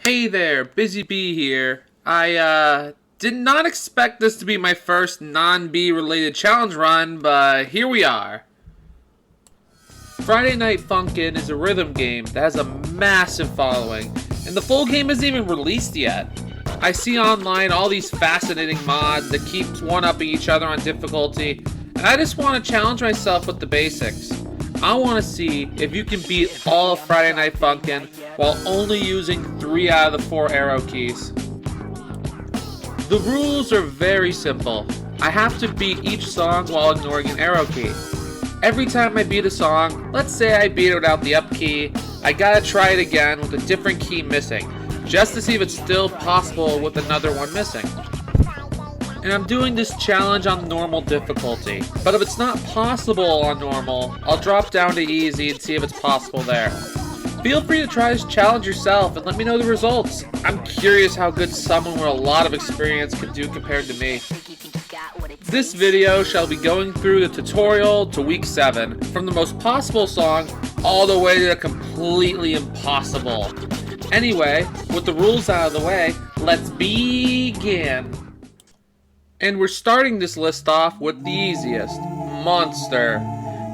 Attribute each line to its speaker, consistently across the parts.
Speaker 1: Hey there, Busy Bee here. I did not expect this to be my first non-bee related challenge run, but here we are. Friday Night Funkin' is a rhythm game that has a massive following, and the full game isn't even released yet. I see online all these fascinating mods that keep one-upping each other on difficulty, and I just want to challenge myself with the basics. I want to see if you can beat all of Friday Night Funkin' while only using 3 out of the 4 arrow keys. The rules are very simple. I have to beat each song while ignoring an arrow key. Every time I beat a song, let's say I beat it without the up key, I gotta try it again with a different key missing, just to see if it's still possible with another one missing. And I'm doing this challenge on normal difficulty, but if it's not possible on normal, I'll drop down to easy and see if it's possible there. Feel free to try this challenge yourself and let me know the results. I'm curious how good someone with a lot of experience could do compared to me. This video shall be going through the tutorial to week 7, from the most possible song all the way to the completely impossible. Anyway, with the rules out of the way, let's begin. And we're starting this list off with the easiest, Monster.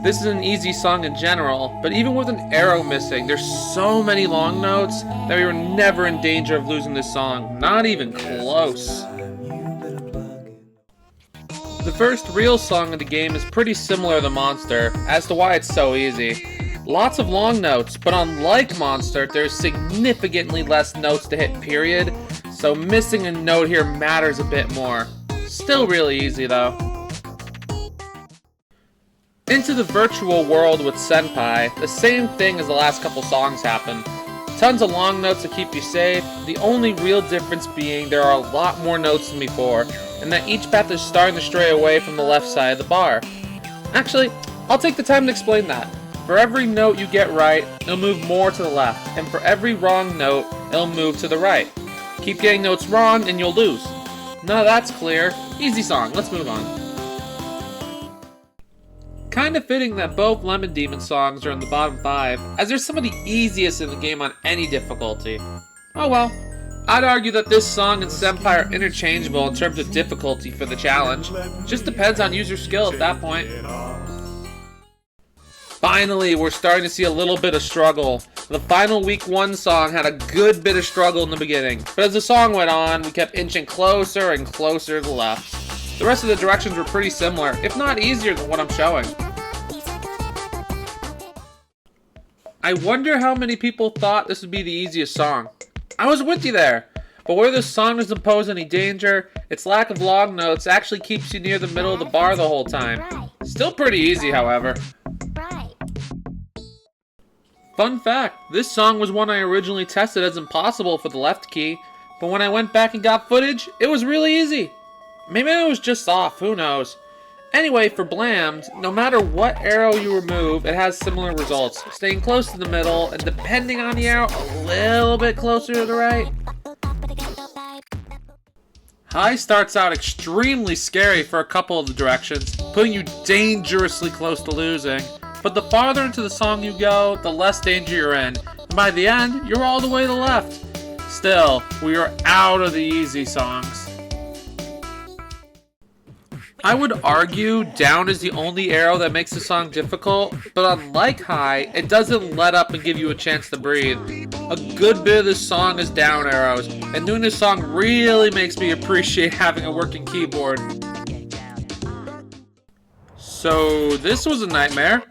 Speaker 1: This is an easy song in general, but even with an arrow missing, there's so many long notes that we were never in danger of losing this song, not even close. The first real song of the game is pretty similar to Monster, as to why it's so easy. Lots of long notes, but unlike Monster, there's significantly less notes to hit period, so missing a note here matters a bit more. Still really easy though. Into the virtual world with Senpai, the same thing as the last couple songs happen. Tons of long notes to keep you safe, the only real difference being there are a lot more notes than before, and that each path is starting to stray away from the left side of the bar. Actually, I'll take the time to explain that. For every note you get right, it'll move more to the left, and for every wrong note, it'll move to the right. Keep getting notes wrong and you'll lose. Now that's clear. Easy song, let's move on. Kinda fitting that both Lemon Demon songs are in the bottom 5, as they're some of the easiest in the game on any difficulty. Oh well, I'd argue that this song and Senpai are interchangeable in terms of difficulty for the challenge. Just depends on user skill at that point. Finally, we're starting to see a little bit of struggle. The final week 1 song had a good bit of struggle in the beginning, but as the song went on, we kept inching closer and closer to the left. The rest of the directions were pretty similar, if not easier than what I'm showing. I wonder how many people thought this would be the easiest song. I was with you there, but where this song doesn't pose any danger, its lack of long notes actually keeps you near the middle of the bar the whole time. Still pretty easy, however. Fun fact, this song was one I originally tested as impossible for the left key, but when I went back and got footage, it was really easy. Maybe I was just off, who knows. Anyway, for Blammed, no matter what arrow you remove, it has similar results, staying close to the middle, and depending on the arrow, a little bit closer to the right. High starts out extremely scary for a couple of the directions, putting you dangerously close to losing. But the farther into the song you go, the less danger you're in, and by the end, you're all the way to the left. Still, we are out of the easy songs. I would argue down is the only arrow that makes the song difficult, but unlike high, it doesn't let up and give you a chance to breathe. A good bit of this song is down arrows, and doing this song really makes me appreciate having a working keyboard. So this was a nightmare.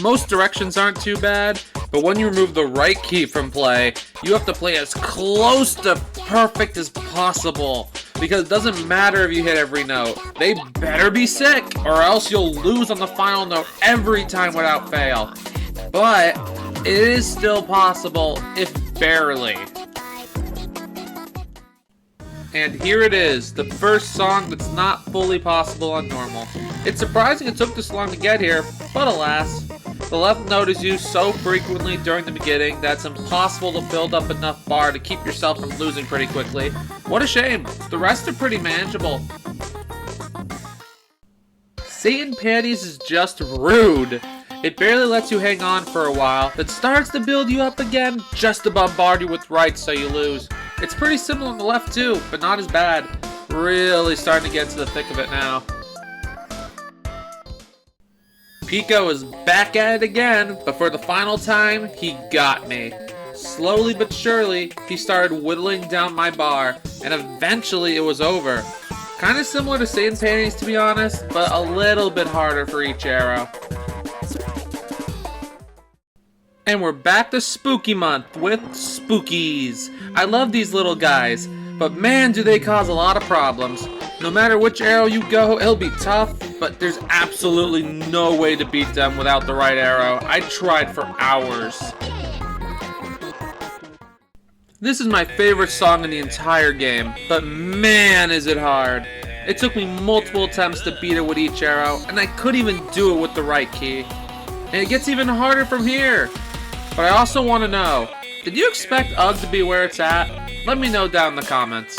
Speaker 1: Most directions aren't too bad, but when you remove the right key from play, you have to play as close to perfect as possible, because it doesn't matter if you hit every note. They better be sick, or else you'll lose on the final note every time without fail. But it is still possible, if barely. And here it is, the first song that's not fully possible on normal. It's surprising it took this long to get here, but alas. The left note is used so frequently during the beginning that it's impossible to build up enough bar to keep yourself from losing pretty quickly. What a shame. The rest are pretty manageable. Satan Panties is just rude. It barely lets you hang on for a while, then starts to build you up again just to bombard you with rights so you lose. It's pretty similar on the left too, but not as bad. Really starting to get into the thick of it now. Pico is back at it again, but for the final time, he got me. Slowly but surely, he started whittling down my bar, and eventually it was over. Kind of similar to Satan's Paintings, to be honest, but a little bit harder for each arrow. And we're back to Spooky Month with Spookies. I love these little guys, but man do they cause a lot of problems. No matter which arrow you go, it'll be tough, but there's absolutely no way to beat them without the right arrow. I tried for hours. This is my favorite song in the entire game, but man is it hard. It took me multiple attempts to beat it with each arrow, and I couldn't even do it with the right key. And it gets even harder from here. But I also want to know, did you expect Ugg to be where it's at? Let me know down in the comments.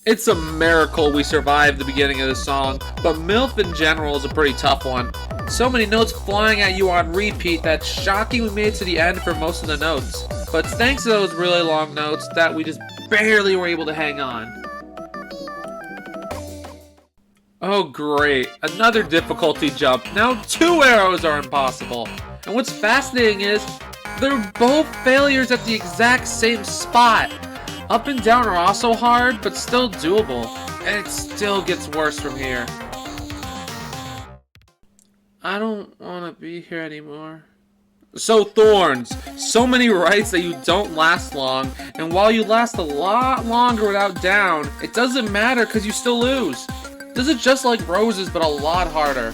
Speaker 1: It's a miracle we survived the beginning of the song, but MILF in general is a pretty tough one. So many notes flying at you on repeat that it's shocking we made it to the end for most of the notes. But it's thanks to those really long notes that we just barely were able to hang on. Oh great, another difficulty jump. Now 2 arrows are impossible. And what's fascinating is, they're both failures at the exact same spot. Up and down are also hard, but still doable. And it still gets worse from here. I don't want to be here anymore. So thorns, so many rights that you don't last long, and while you last a lot longer without down, it doesn't matter because you still lose. This is just like roses, but a lot harder.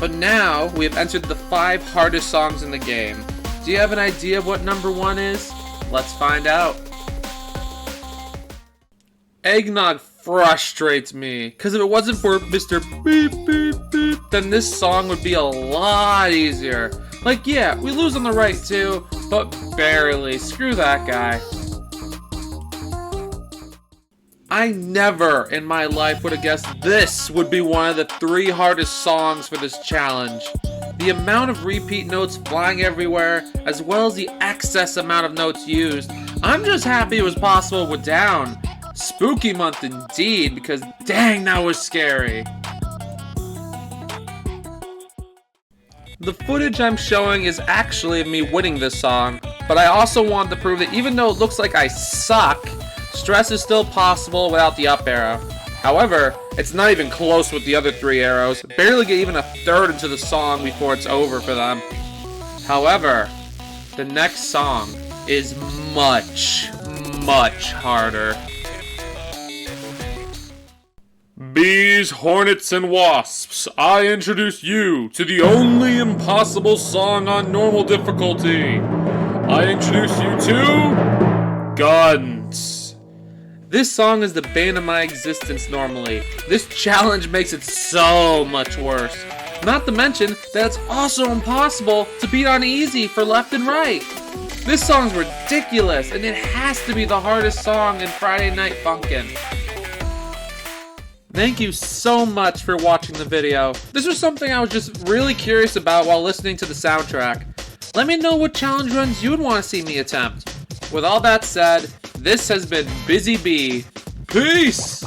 Speaker 1: But now, we have entered the 5 hardest songs in the game. Do you have an idea of what number 1 is? Let's find out. Eggnog frustrates me, because if it wasn't for Mr. Beep Beep Beep, then this song would be a lot easier. Like, yeah, we lose on the right too, but barely. Screw that guy. I never in my life would have guessed this would be one of the 3 hardest songs for this challenge. The amount of repeat notes flying everywhere, as well as the excess amount of notes used, I'm just happy it was possible with down. Spooky month indeed, because dang, that was scary. The footage I'm showing is actually of me winning this song, but I also wanted to prove that even though it looks like I suck, stress is still possible without the up arrow. However, it's not even close with the other 3 arrows. Barely get even a third into the song before it's over for them. However, the next song is much, much harder. Bees, hornets, and wasps, I introduce you to the only impossible song on normal difficulty. I introduce you to Guns. This song is the bane of my existence normally. This challenge makes it so much worse. Not to mention that it's also impossible to beat on easy for left and right. This song's ridiculous, and it has to be the hardest song in Friday Night Funkin'. Thank you so much for watching the video. This was something I was just really curious about while listening to the soundtrack. Let me know what challenge runs you would want to see me attempt. With all that said, this has been Busy Bee. Peace!